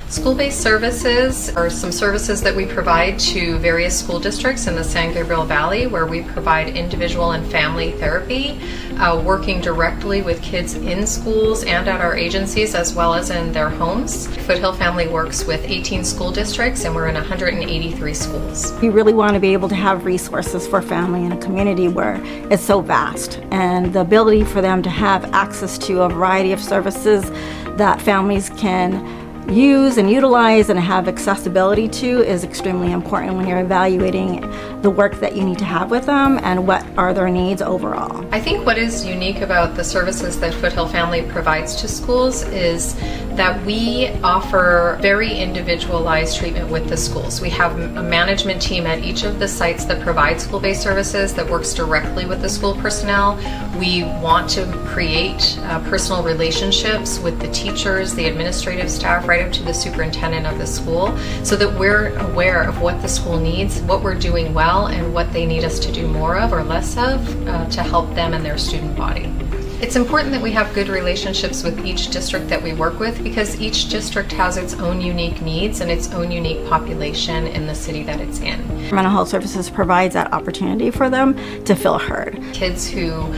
School-based services are some services that we provide to various school districts in the San Gabriel Valley, where we provide individual and family therapy, working directly with kids in schools and at our agencies as well as in their homes. Foothill Family works with 18 school districts, and we're in 183 schools. We really want to be able to have resources for family in a community where it's so vast, and the ability for them to have access to a variety of services that families can use and utilize and have accessibility to is extremely important when you're evaluating the work that you need to have with them and what are their needs overall. I think what is unique about the services that Foothill Family provides to schools is that we offer very individualized treatment with the schools. We have a management team at each of the sites that provide school-based services that works directly with the school personnel. We want to create personal relationships with the teachers, the administrative staff, right up to the superintendent of the school, so that we're aware of what the school needs, what we're doing well, and what they need us to do more of or less of to help them and their student body. It's important that we have good relationships with each district that we work with, because each district has its own unique needs and its own unique population in the city that it's in. Mental health services provides that opportunity for them to feel heard. Kids who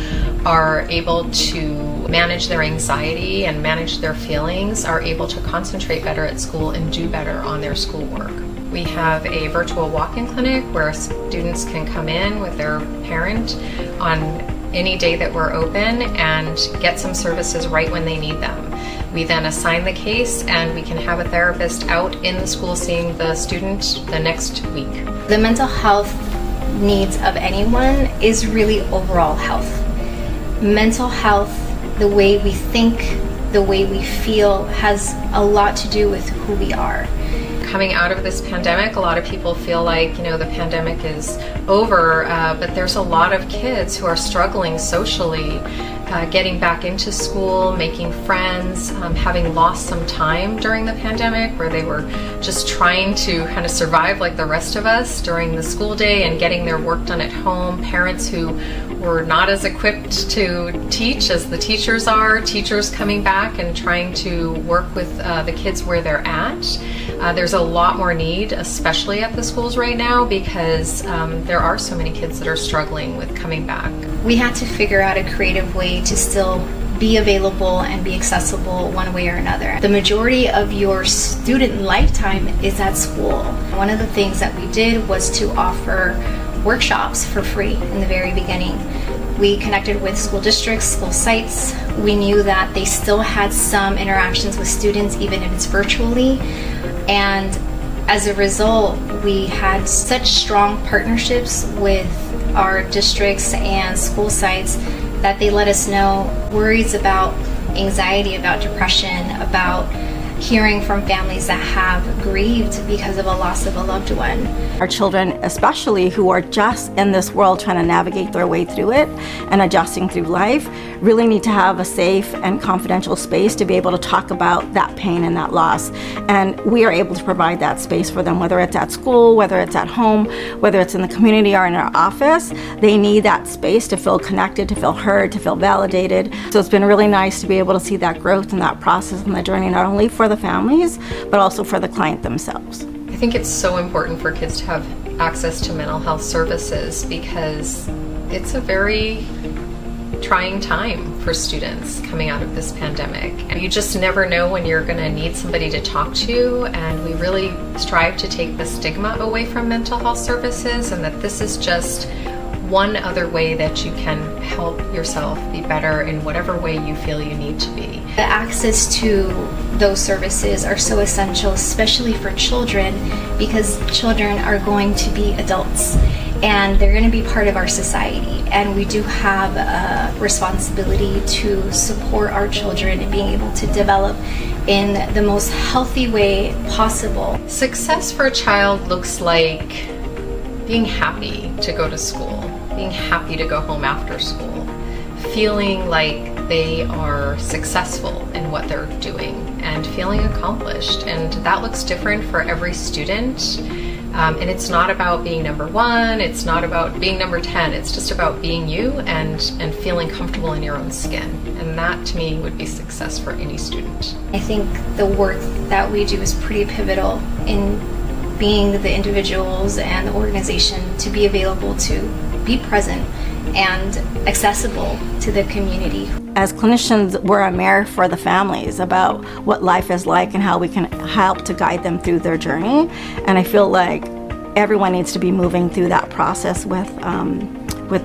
are able to manage their anxiety and manage their feelings are able to concentrate better at school and do better on their schoolwork. We have a virtual walk-in clinic where students can come in with their parent on any day that we're open and get some services right when they need them. We then assign the case, and we can have a therapist out in the school seeing the student the next week. The mental health needs of anyone is really overall health. Mental health, the way we think, the way we feel, has a lot to do with who we are. Coming out of this pandemic, a lot of people feel like, the pandemic is over, but there's a lot of kids who are struggling socially, getting back into school, making friends, having lost some time during the pandemic where they were just trying to kind of survive like the rest of us during the school day and getting their work done at home. Parents who were not as equipped to teach as the teachers are, teachers coming back and trying to work with the kids where they're at. There's a lot more need, especially at the schools right now, because there are so many kids that are struggling with coming back. We had to figure out a creative way to still be available and be accessible one way or another. The majority of your student lifetime is at school. One of the things that we did was to offer workshops for free in the very beginning. We connected with school districts, school sites. We knew that they still had some interactions with students, even if it's virtually. And as a result, we had such strong partnerships with our districts and school sites that they let us know worries about anxiety, about depression, about hearing from families that have grieved because of a loss of a loved one. Our children, especially who are just in this world trying to navigate their way through it and adjusting through life, really need to have a safe and confidential space to be able to talk about that pain and that loss. And we are able to provide that space for them, whether it's at school, whether it's at home, whether it's in the community or in our office. They need that space to feel connected, to feel heard, to feel validated. So it's been really nice to be able to see that growth and that process and the journey, not only for the families, but also for the client themselves. I think it's so important for kids to have access to mental health services, because it's a very trying time for students coming out of this pandemic. And you just never know when you're going to need somebody to talk to, and we really strive to take the stigma away from mental health services, and that this is just one other way that you can help yourself be better in whatever way you feel you need to be. The access to those services are so essential, especially for children, because children are going to be adults and they're going to be part of our society, and we do have a responsibility to support our children in being able to develop in the most healthy way possible. Success for a child looks like being happy to go to school, being happy to go home after school, feeling like they are successful in what they're doing and feeling accomplished. And that looks different for every student. And it's not about being number one, it's not about being number 10, it's just about being you and feeling comfortable in your own skin. And that to me would be success for any student. I think the work that we do is pretty pivotal in being the individuals and the organization to be available to be present and accessible to the community. As clinicians, we're a mirror for the families about what life is like and how we can help to guide them through their journey. And I feel like everyone needs to be moving through that process with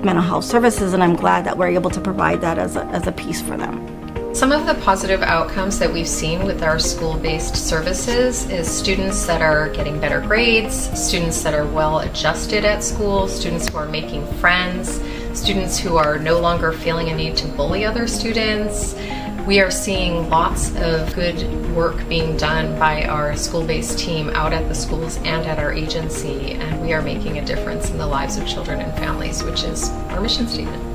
mental health services, and I'm glad that we're able to provide that as a piece for them. Some of the positive outcomes that we've seen with our school-based services is students that are getting better grades, students that are well adjusted at school, students who are making friends, students who are no longer feeling a need to bully other students. We are seeing lots of good work being done by our school-based team out at the schools and at our agency, and we are making a difference in the lives of children and families, which is our mission statement.